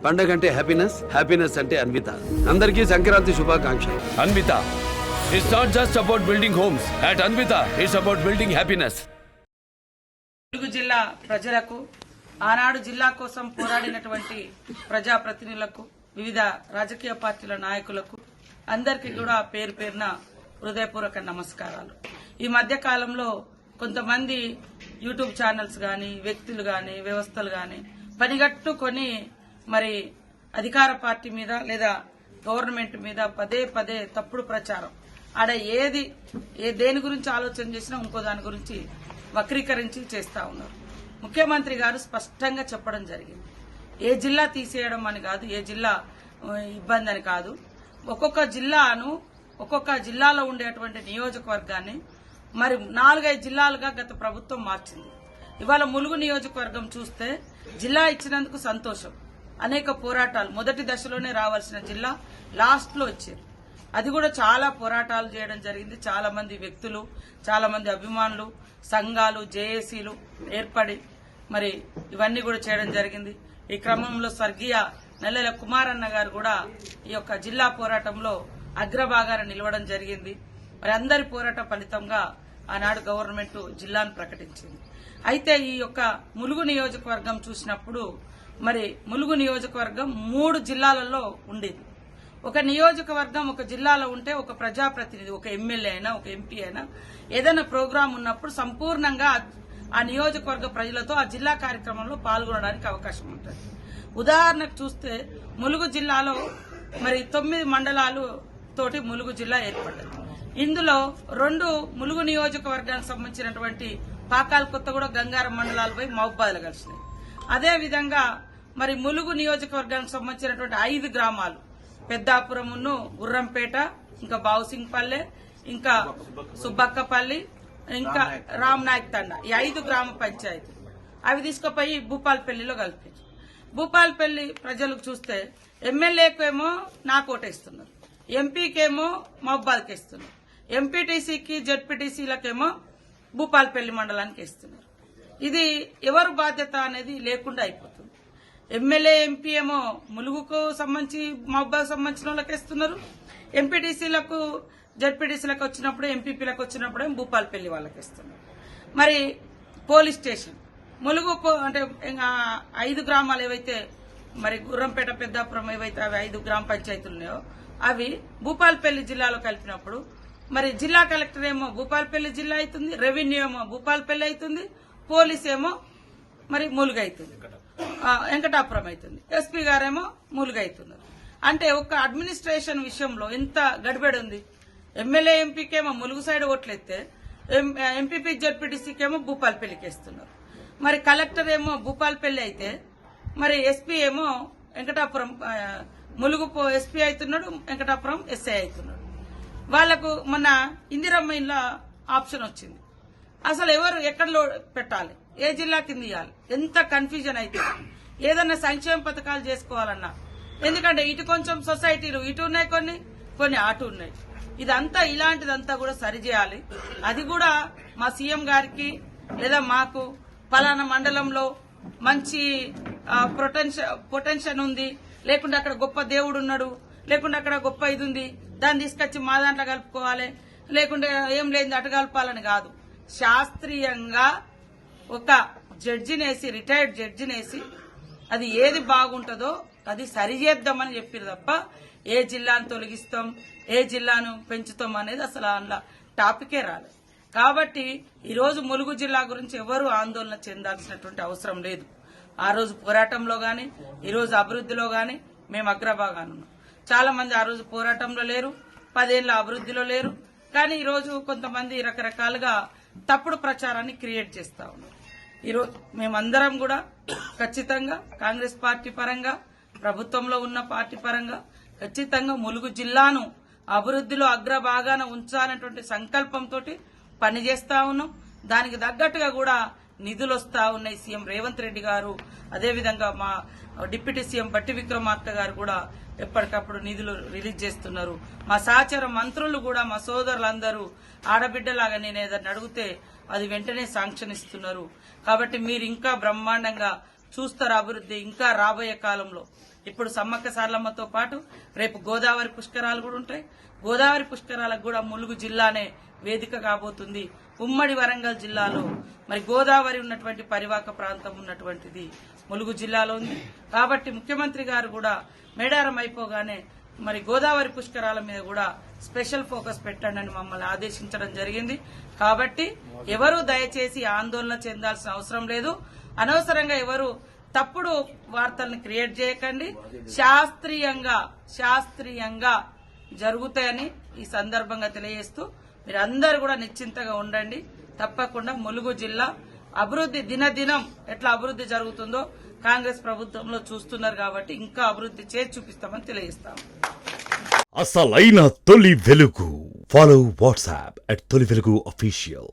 పండగ అంటే happiness, happiness అంటే అన్విత. అందరికీ సంక్రాంతి శుభాకాంక్షలు. Anvitha, it's not just about building homes. At Anvitha it's about building happiness. Mulugu జిల్లా ప్రజలకు, ఆనాడు జిల్లా కోసం పోరాడినటువంటి ప్రజాప్రతినిధులకు, వివిధ రాజకీయ పార్టీల నాయకులకు అందరికీ కూడా పేరు పేరున హృదయపూర్వక నమస్కారాలు. ఈ మధ్య కాలంలో కొంతమంది యూట్యూబ్ ఛానల్స్ గాని, వ్యక్తులు గాని, వ్యవస్థలు గాని పనిగట్టుకొని మరి అధికార పార్టీ మీద లేదా గవర్నమెంట్ మీద పదే పదే తప్పుడు ప్రచారం, ఆడ దేని గురించి ఆలోచన చేసినా ఇంకో దాని గురించి వక్రీకరించి చేస్తా ఉన్నారు. ముఖ్యమంత్రి గారు స్పష్టంగా చెప్పడం జరిగింది. ఏ జిల్లా తీసేయడం అని కాదు, ఏ జిల్లా ఇబ్బంది అని కాదు. ఒక్కొక్క జిల్లాలో ఉండేటువంటి నియోజకవర్గాన్ని మరి 4-5 జిల్లాలుగా గత ప్రభుత్వం మార్చింది. ఇవాళ ములుగు నియోజకవర్గం చూస్తే జిల్లా ఇచ్చినందుకు సంతోషం. అనేక పోరాటాలు, మొదటి దశలోనే రావాల్సిన జిల్లా లాస్ట్ లో వచ్చారు. అది కూడా చాలా పోరాటాలు చేయడం జరిగింది. చాలా మంది వ్యక్తులు, చాలా మంది అభిమానులు, సంఘాలు, జేఏసీలు ఏర్పడి మరి ఇవన్నీ కూడా చేయడం జరిగింది. ఈ క్రమంలో స్వర్గీయ నెల్లెల కుమారన్న గారు కూడా ఈ యొక్క జిల్లా పోరాటంలో అగ్రభాగాన నిలవడం జరిగింది. మరి అందరి పోరాట ఫలితంగా ఆనాడు గవర్నమెంట్ జిల్లాను ప్రకటించింది. అయితే ఈ యొక్క ములుగు నియోజకవర్గం చూసినప్పుడు మరి ములుగు నియోజకవర్గం 3 జిల్లాలలో ఉండేది. ఒక నియోజకవర్గం ఒక జిల్లాలో ఉంటే ఒక ప్రజాప్రతినిధి, ఒక ఎమ్మెల్యే అయినా, ఒక ఎంపీ అయినా ఏదైనా ప్రోగ్రాం ఉన్నప్పుడు సంపూర్ణంగా ఆ నియోజకవర్గ ప్రజలతో ఆ జిల్లా కార్యక్రమంలో పాల్గొనడానికి అవకాశం ఉంటుంది. ఉదాహరణకు చూస్తే ములుగు జిల్లాలో మరి 9 మండలాలు తోటి ములుగు జిల్లా ఏర్పడ్డది. ఇందులో 2 ములుగు నియోజకవర్గానికి సంబంధించినటువంటి పాకాల కొత్తగూడ, గంగారం మండలాలపై మహబూబాద్లు కలిసినాయి. అదేవిధంగా మరి ములుగు నియోజకవర్గానికి సంబంధించినటువంటి 5 గ్రామాలు, పెద్దాపురమును, గుర్రంపేట, ఇంకా బావుసింగ్పల్లె, ఇంకా సుబ్బక్కపల్లి, ఇంకా రామ్నాయక్ తండ, ఈ 5 గ్రామ పంచాయతీ అవి తీసుకుపోయి భూపాలపల్లిలో కలిపారు. భూపాలపల్లి ప్రజలకు చూస్తే ఎమ్మెల్యేకేమో నాకు ఓటేస్తున్నారు, ఎంపీకేమో మహబూబాద్కి ఇస్తున్నారు, ఎంపీటీసీకి జెడ్పీటీసీలకేమో భూపాలపల్లి మండలానికి ఇస్తున్నారు. ఇది ఎవరు బాధ్యత అనేది లేకుండా అయిపోతుంది. ఎమ్మెల్యే, ఎంపీ ఏమో ములుగుకు సంబంధించి మహబూబాద్ సంబంధించిన వాళ్ళకి ఇస్తున్నారు, ఎంపీటీసీలకు జెడ్పీటీసీలకు వచ్చినప్పుడు, ఎంపీపీలకు వచ్చినప్పుడు భూపాలపల్లి వాళ్ళకి ఇస్తున్నారు. మరి పోలీస్ స్టేషన్ ములుగు అంటే 5 గ్రామాలు ఏవైతే మరి గుర్రంపేట, పెద్దాపురం ఏవైతే అవి 5 గ్రామ పంచాయతీలు ఉన్నాయో అవి భూపాలపల్లి జిల్లాలో కలిపినప్పుడు మరి జిల్లా కలెక్టర్ ఏమో భూపాలపల్లి జిల్లా అవుతుంది, రెవెన్యూ ఏమో భూపాలపల్లి అవుతుంది, పోలీస్ ఏమో మరి ములుగు అవుతుంది, వెంకటాపురం అవుతుంది, ఎస్పీ గారేమో ములుగు అవుతున్నారు. అంటే ఒక అడ్మినిస్ట్రేషన్ విషయంలో ఎంత గడిబడి ఉంది. ఎమ్మెల్యే, ఎంపీకేమో ములుగు సైడ్ ఓట్లెత్తే ఎంపీపీ, జెడ్పీటీసీకేమో భూపాలపల్లికి వేస్తున్నారు. మరి కలెక్టర్ ఏమో భూపాలపల్లి అయితే మరి ఎస్పీ ఏమో వెంకటాపురం, ములుగు ఎస్పీ అవుతున్నాడు, వెంకటాపురం ఎస్ఐ అవుతున్నాడు. వాళ్లకు మొన్న ఇందిరమ్మ ఇండ్ల ఆప్షన్ వచ్చింది. అసలు ఎవరు ఎక్కడ పెట్టాలి, ఏ జిల్లా కింద ఇవ్వాలి, ఎంత కన్ఫ్యూజన్ అయితే. ఏదన్నా సంక్షేమ పథకాలు చేసుకోవాలన్నా, ఎందుకంటే ఇటు కొంచెం సొసైటీలు ఇటు ఉన్నాయి, కొన్ని అటు ఉన్నాయి. ఇదంతా ఇలాంటిదంతా కూడా సరిచేయాలి. అది కూడా మా సీఎం గారికి లేదా మాకు పలానా మండలంలో మంచి పొటెన్షియల్ ఉంది, లేకుంటే అక్కడ గొప్ప దేవుడు ఉన్నాడు, లేకుంటే అక్కడ గొప్ప ఇది ఉంది, దాన్ని తీసుకొచ్చి మా దాంట్లో కలుపుకోవాలి, లేకుంటే ఏం లేదు అటు కలపాలని కాదు. శాస్త్రీయంగా ఒక జడ్జినేసి, రిటైర్డ్ జడ్జినేసి అది ఏది బాగుంటుందో అది సరిచేద్దామని చెప్పారు తప్ప ఏ జిల్లాను తొలగిస్తాం, ఏ జిల్లాను పెంచుతాం అనేది అసలు అందులో టాపికే రాలేదు. కాబట్టి ఈరోజు ములుగు జిల్లా గురించి ఎవరు ఆందోళన చెందాల్సినటువంటి అవసరం లేదు. ఆ రోజు పోరాటంలో గాని, ఈరోజు అభివృద్దిలో గాని మేము అగ్రభాగాన ఉన్నాం. చాలా మంది ఆ రోజు పోరాటంలో లేరు, 10 ఏళ్ల అభివృద్దిలో లేరు. కానీ ఈరోజు కొంతమంది రకరకాలుగా తప్పుడు ప్రచారాన్ని క్రియేట్ చేస్తా ఉన్నారు. ఈరోజు మేమందరం కూడా ఖచ్చితంగా కాంగ్రెస్ పార్టీ పరంగా, ప్రభుత్వంలో ఉన్న పార్టీ పరంగా ఖచ్చితంగా ములుగు జిల్లాను అభివృద్దిలో అగ్రభాగాన ఉంచాలనేటువంటి సంకల్పంతో పనిచేస్తా ఉన్నాం. దానికి తగ్గట్టుగా కూడా నిధులు వస్తా ఉన్నాయి. సీఎం రేవంత్ రెడ్డి గారు, అదేవిధంగా మా డిప్యూటీ సీఎం బట్టి విక్రమార్క గారు కూడా ఎప్పటికప్పుడు నిధులు రిలీజ్ చేస్తున్నారు. మా సహచర మంత్రులు కూడా, మా సోదరులందరూ ఆడబిడ్డలాగా నేను ఏదైనా అడిగితే అది వెంటనే శాంక్షన్ ఇస్తున్నారు. కాబట్టి మీరు ఇంకా బ్రహ్మాండంగా చూస్తారు అభివృద్ధి ఇంకా రాబోయే కాలంలో. ఇప్పుడు సమ్మక్క సారలమ్మతో పాటు రేపు గోదావరి పుష్కరాలు కూడా ఉంటాయి. గోదావరి పుష్కరాలకు కూడా ములుగు జిల్లానే వేదిక కాబోతుంది. ఉమ్మడి వరంగల్ జిల్లాలో మరి గోదావరి ఉన్నటువంటి పరివాహక ప్రాంతం ఉన్నటువంటిది ములుగు జిల్లాలో ఉంది. కాబట్టి ముఖ్యమంత్రి గారు కూడా మేడారం అయిపోగానే మరి గోదావరి పుష్కరాల మీద కూడా స్పెషల్ ఫోకస్ పెట్టండి అని మమ్మల్ని ఆదేశించడం జరిగింది. కాబట్టి ఎవరు దయచేసి ఆందోళన చెందాల్సిన అవసరం లేదు. అనవసరంగా ఎవరు తప్పుడు వార్తల్ని క్రియేట్ చేయకండి. శాస్త్రీయంగా జరుగుతాయని ఈ సందర్భంగా తెలియజేస్తూ మీరు అందరూ కూడా నిశ్చింతగా ఉండండి. తప్పకుండా ములుగు జిల్లా అభివృద్ధి దినదినం ఎట్లా అభివృద్ధి జరుగుతుందో కాంగ్రెస్ ప్రభుత్వంలో చూస్తున్నారు. కాబట్టి ఇంకా అభివృద్ధి చేసి చూపిస్తామని తెలియజేస్తాం. అసలైన తొలి వెలుగు. ఫాలో వాట్సాప్ @తొలి వెలుగు అఫీషియల్.